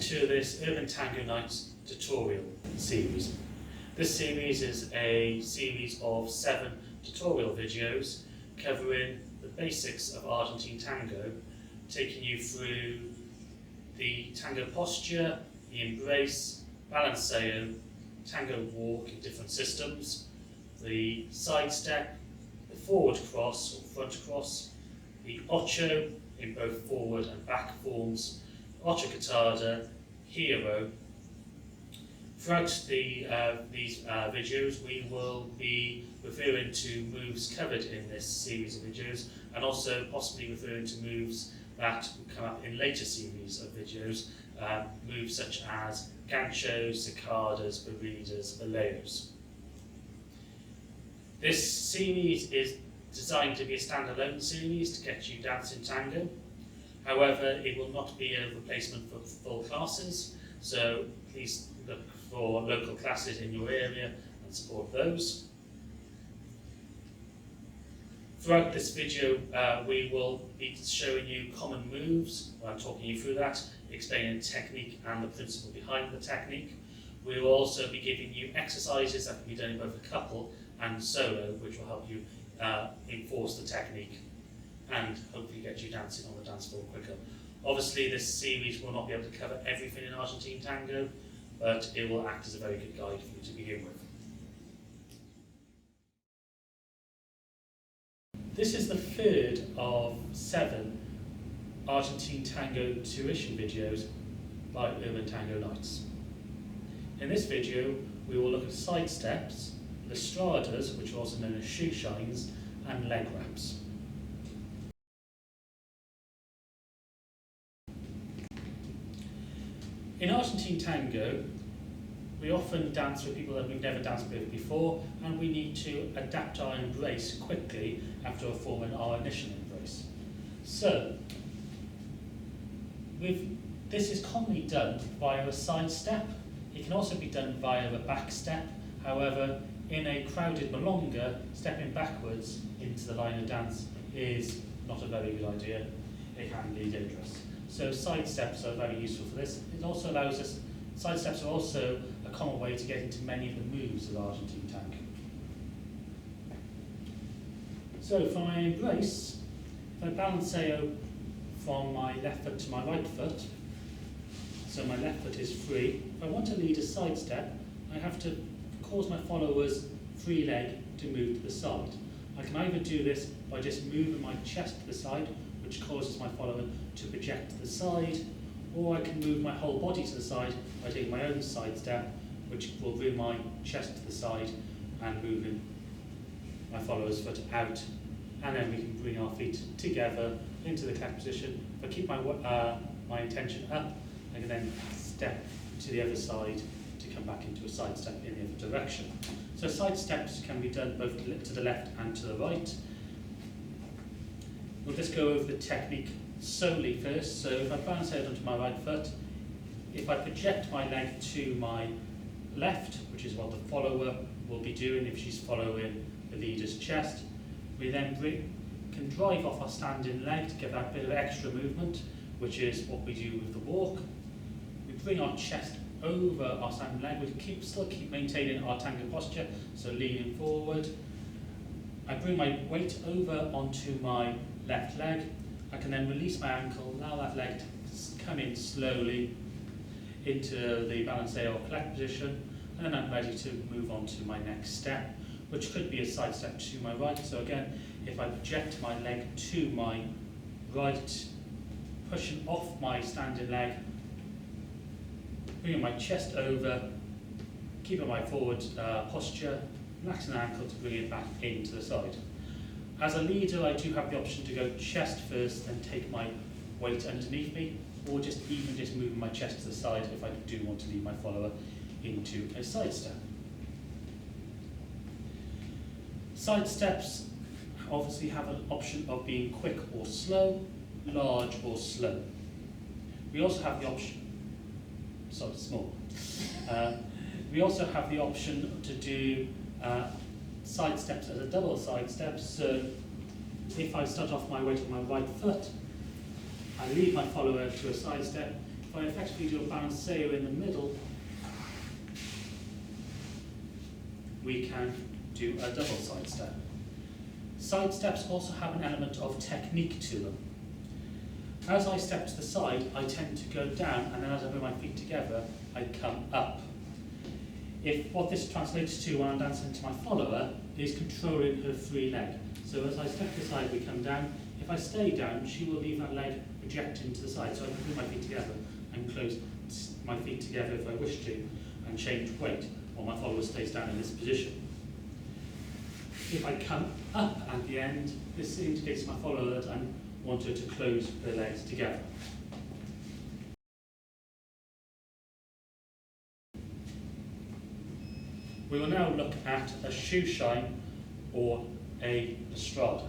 to this Urban Tango Nights tutorial series. This series is a series of 7 tutorial videos covering the basics of Argentine Tango, taking you through the tango posture, the embrace, balanceo, tango walk in different systems, the side step, the forward cross or front cross, the ocho in both forward and back forms, ocho cortado, giro. Throughout these videos we will be referring to moves covered in this series of videos and also possibly referring to moves that will come up in later series of videos, moves such as ganchos, sacadas, barridas, valeos. This series is designed to be a standalone series to get you dancing tango. However, it will not be a replacement for full classes, so please look for local classes in your area and support those. Throughout this video, we will be showing you common moves. I'm talking you through that, explaining the technique and the principle behind the technique. We will also be giving you exercises that can be done in both a couple and solo, which will help you enforce the technique and hopefully get you dancing on the dance floor quicker. Obviously, this series will not be able to cover everything in Argentine Tango, but it will act as a very good guide for you to begin with. This is the third of 7 Argentine Tango tuition videos by Urban Tango Nights. In this video, we will look at side steps, estradas, which are also known as shoe shines, and leg wraps. In Argentine Tango, we often dance with people that we've never danced with before, and we need to adapt our embrace quickly after forming our initial embrace. So, this is commonly done via a side step. It can also be done via a back step. However, in a crowded milonga, stepping backwards into the line of dance is not a very good idea. It can be dangerous. So side steps are very useful for this. It also allows us, side steps are also a common way to get into many of the moves of Argentine Tango. So for my embrace, if I balanceo from my left foot to my right foot, so my left foot is free. If I want to lead a side step, I have to cause my follower's free leg to move to the side. I can either do this by just moving my chest to the side, which causes my follower to project to the side, or I can move my whole body to the side by taking my own side step, which will bring my chest to the side and moving my follower's foot out. And then we can bring our feet together into the clap position. If I keep my intention up, I can then step to the other side to come back into a side step in the other direction. So side steps can be done both to the left and to the right. We'll just go over the technique solely first. So if I balance out onto my right foot, if I project my leg to my left, which is what the follower will be doing if she's following the leader's chest, we then can drive off our standing leg to get that bit of extra movement, which is what we do with the walk. We bring our chest over our standing leg. We still keep maintaining our tango posture, so leaning forward. I bring my weight over onto my left leg. I can then release my ankle, allow that leg to come in slowly into the balanceo or collect position, and then I'm ready to move on to my next step, which could be a side step to my right. So again, if I project my leg to my right, pushing off my standing leg, bringing my chest over, keeping my forward posture, relaxing the ankle to bring it back into the side. As a leader, I do have the option to go chest first and take my weight underneath me, or just moving my chest to the side if I do want to lead my follower into a side step. Side steps obviously have an option of being quick or slow, large or slow. We also have the option, small. We also have the option to do side steps as a double side step. So if I start off my weight on my right foot, I lead my follower to a side step. if I effectively do a balanceo in the middle, we can do a double side step. Side steps also have an element of technique to them. As I step to the side, I tend to go down, and then as I bring my feet together, I come up. If what this translates to when I'm dancing to my follower is controlling her free leg. So as I step to the side, we come down. If I stay down, she will leave that leg projecting to the side. So I can bring my feet together and close my feet together if I wish to, and change weight while my follower stays down in this position. If I come up at the end, this indicates to my follower that I want her to close her legs together. We will now look at a shoe shine or a estrada.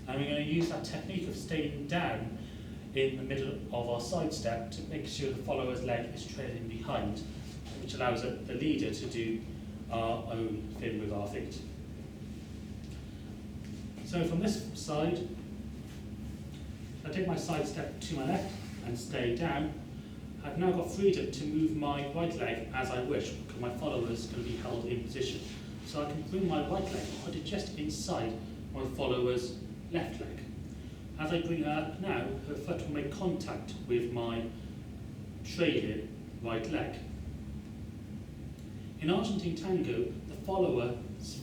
And we're going to use that technique of staying down in the middle of our side step to make sure the follower's leg is trailing behind, which allows the leader to do our own thing with our feet. So from this side, I take my side step to my left and stay down. I've now got freedom to move my right leg as I wish, because my follower is going to be held in position. So I can bring my right leg and put it just inside my follower's left leg. As I bring her up now, her foot will make contact with my trailing right leg. In Argentine Tango, the follower's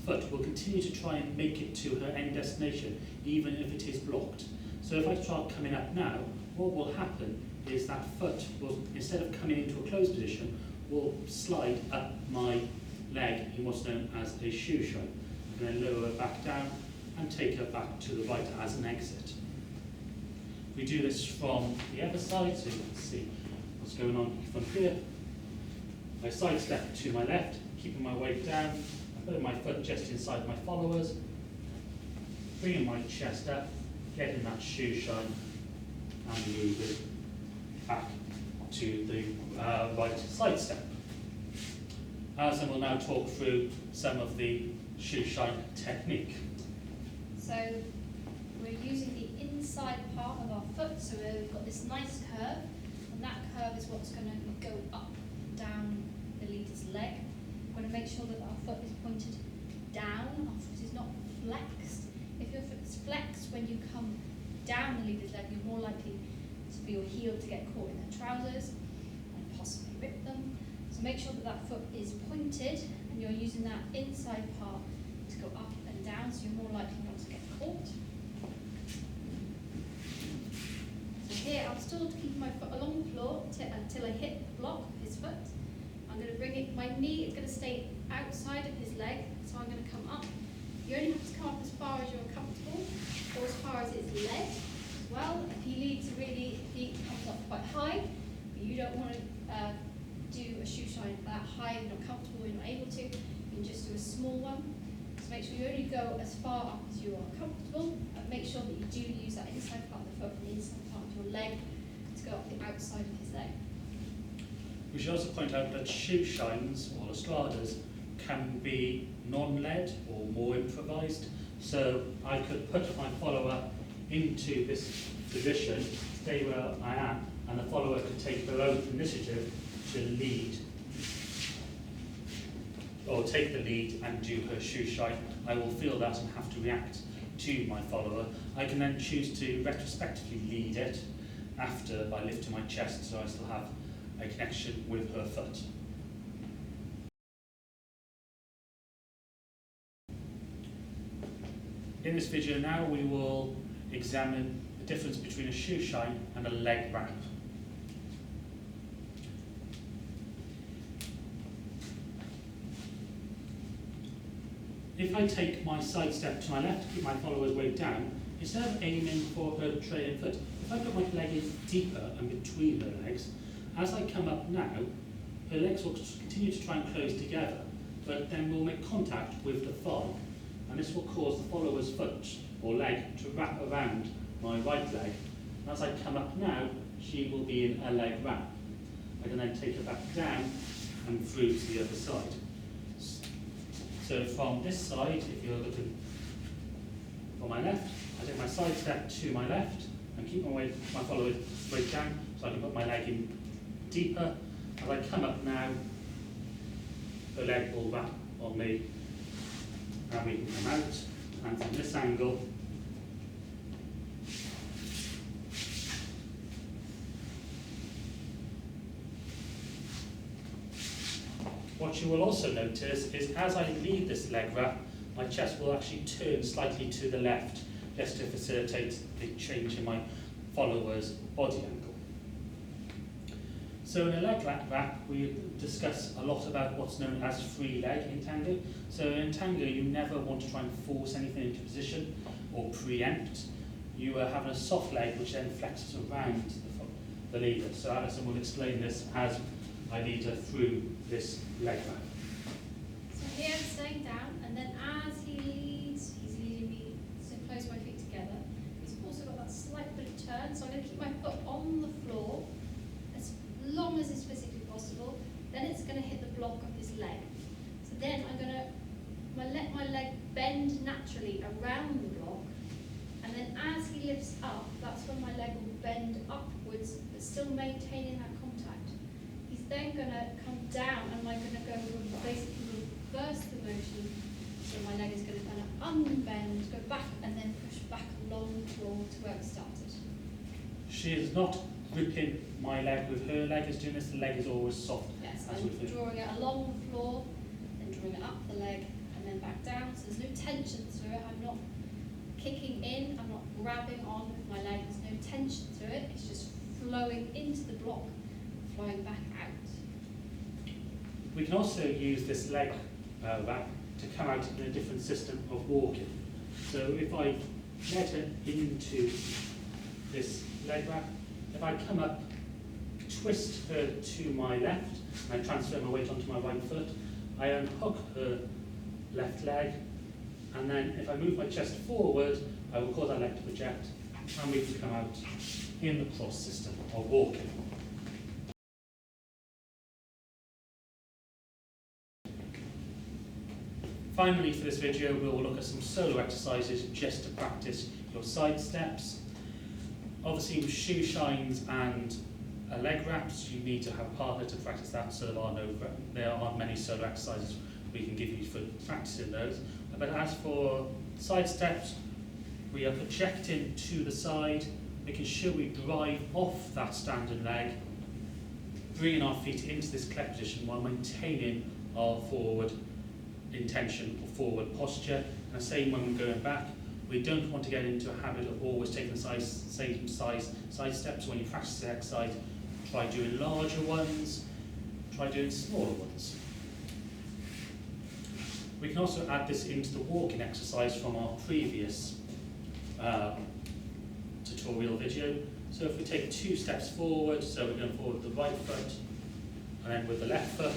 foot will continue to try and make it to her end destination, even if it is blocked. So if I try coming up now, what will happen is that foot will, instead of coming into a closed position, will slide up my leg in what's known as a shoe shine, and then lower her back down and take her back to the right as an exit. We do this from the other side, so you can see what's going on from here. I side step to my left, keeping my weight down, I put my foot just inside my followers, bringing my chest up, getting that shoe shine, and moving back to the right side step. Alison will now talk through some of the shoe shine technique. So we're using the inside part of our foot, so we've got this nice curve, and that curve is what's going to go up and down the leader's leg. We're going to make sure that our foot is pointed down, our foot is not flexed. If your foot is flexed when you come down the leader's leg, you're more likely for your heel to get caught in their trousers and possibly rip them. So make sure that that foot is pointed and you're using that inside part to go up and down, so you're more likely not to get caught. So here I'm still keeping my foot along the floor until I hit the block of his foot. I'm going to bring it, my knee is going to stay outside of his leg, so I'm going to come up. You only have to come up as far as you're comfortable, or as far as it's led as well. If he leads really, if he comes up quite high, but you don't want to do a shoe shine that high, you're not comfortable, you're not able to, you can just do a small one. So make sure you only go as far up as you are comfortable, and make sure that you do use that inside part of the foot and the inside part of your leg to go up the outside of his leg. We should also point out that shoe shines or estradas can be non-led or more improvised. So I could put my follower into this position, stay where I am, and the follower could take their own initiative to lead, or take the lead and do her shoe shine. I will feel that and have to react to my follower. I can then choose to retrospectively lead it after by lifting my chest, so I still have a connection with her foot. In this video now we will examine the difference between a shoe shine and a leg wrap. If I take my side step to my left, keep my follower's weight down, instead of aiming for her trailing foot, if I put my leg in deeper and between her legs, as I come up now, her legs will continue to try and close together, but then will make contact with the thigh, and this will cause the follower's foot or leg to wrap around my right leg. And as I come up now, she will be in a leg wrap. I can then take her back down and through to the other side. So from this side, if you're looking for my left, I take my side step to my left and and keep my follower straight down so I can put my leg in deeper. As I come up now, the leg will wrap on me and we can come out, and from this angle what you will also notice is as I leave this leg wrap, my chest will actually turn slightly to the left just to facilitate the change in my follower's body angle. So in a leg wrap, we discuss a lot about what's known as free leg in tango. So in tango, you never want to try and force anything into position or preempt. You are having a soft leg which then flexes around the leader. So Alison will explain this as I lead her through this leg wrap. So here I'm staying down, and then as he leads, he's leading me so close my feet together. He's also got that slight bit of turn, so I'm going to keep my foot on the floor as long as it's physically possible. Then it's going to hit the block of his leg. So then I'm going to let my leg bend naturally around the block, and then as he lifts up, that's when my leg will bend upwards, but still maintaining that contact. He's then going to come down, and I'm going to go basically reverse the motion. So my leg is going to kind of unbend, go back, and then push back along the floor to where we started. She is not gripping my leg with her leg is doing this. The leg is always soft. Yes, I'm drawing it along the floor, then drawing it up the leg, and then back down. So there's no tension through it. I'm not kicking in, I'm not grabbing on with my leg. There's no tension to it. It's just flowing into the block, flowing back out. We can also use this leg wrap to come out in a different system of walking. So if I let her into this leg wrap, if I come up, twist her to my left, and I transfer my weight onto my right foot, I unhook her left leg, and then if I move my chest forward, I will cause that leg to project, and we can come out in the cross system of walking. Finally, for this video, we will look at some solo exercises just to practice your side steps. Obviously, with shoe shines and leg wraps, you need to have a partner to practice that, so there aren't many solo exercises we can give you for practicing those. But as for side steps, we are projecting to the side, making sure we drive off that standing leg, bringing our feet into this cleft position while maintaining our forward intention or forward posture. And the same when we're going back, we don't want to get into a habit of always taking the same size side steps. When you practice the exercise, try doing larger ones, try doing smaller ones. We can also add this into the walking exercise from our previous tutorial video. So if we take 2 steps forward, so we're going forward with the right foot, and then with the left foot,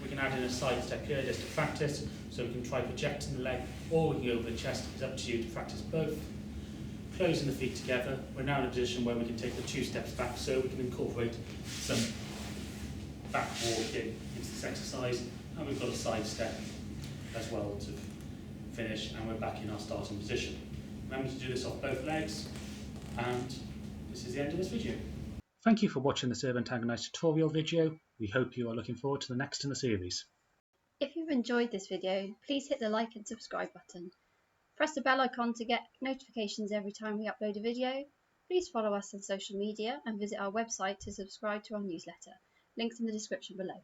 we can add in a side step here just to practice. So we can try projecting the leg, or we can go over the chest. It's up to you to practice both. Closing the feet together, we're now in a position where we can take the 2 steps back, so we can incorporate some back walking into this exercise, and we've got a side step as well to finish, and we're back in our starting position. Remember to do this off both legs, and this is the end of this video. Thank you for watching this Urban Tango Nights tutorial video. We hope you are looking forward to the next in the series. If you've enjoyed this video, please hit the like and subscribe button. Press the bell icon to get notifications every time we upload a video. Please follow us on social media and visit our website to subscribe to our newsletter. Links in the description below.